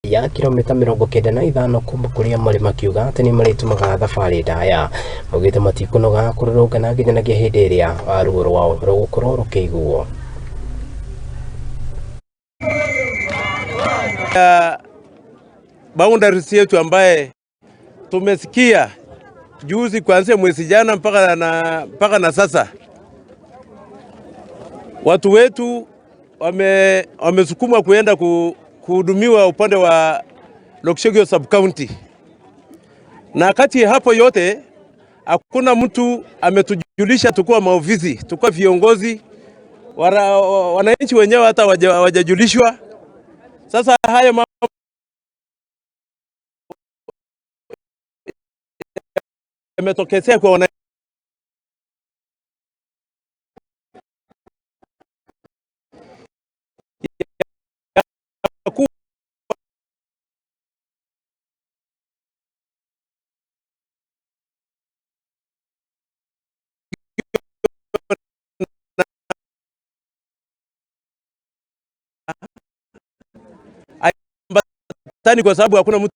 ya kilomita 95 kuma kuria mari makiuga ati ni maritumaga thabari ndaya mugite matikunoga kururungana nginyanagia hindi iria ruo rwao rugukorwo rukiiguo. Boundaries yetu ambaye tumesikia juzi kuanzia mwezi jana mpaka na sasa, watu wetu wamesukumwa kuenda kuhudumiwa upande wa Lokshogio sub county, na kati hapo yote hakuna mtu ametujulisha tukua maofisi, tukua viongozi, wananchi wenyewe hata hawajajulishwa. Sasa haya mambo yametokea kwa wananchi. Tani kwa sababu hakuna mtu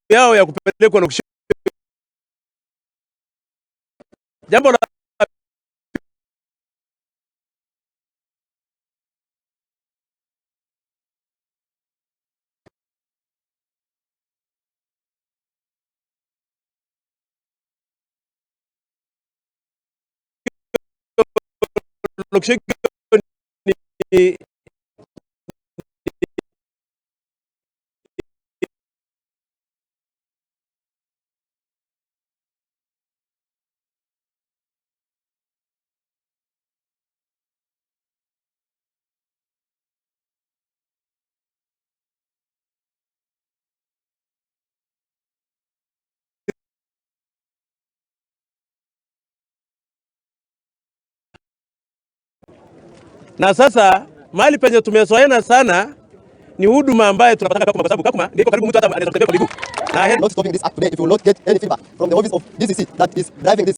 yao ya kupelekwa na jambo la na sasa mahali penye tumezoeana sana ni huduma ambaye tunapata kwa sababu Kakuma ndiko karibu mtu hata anaweza kutembea kwa miguu. Not stopping this act today if you will not get any feedback from the office of DCC that is driving this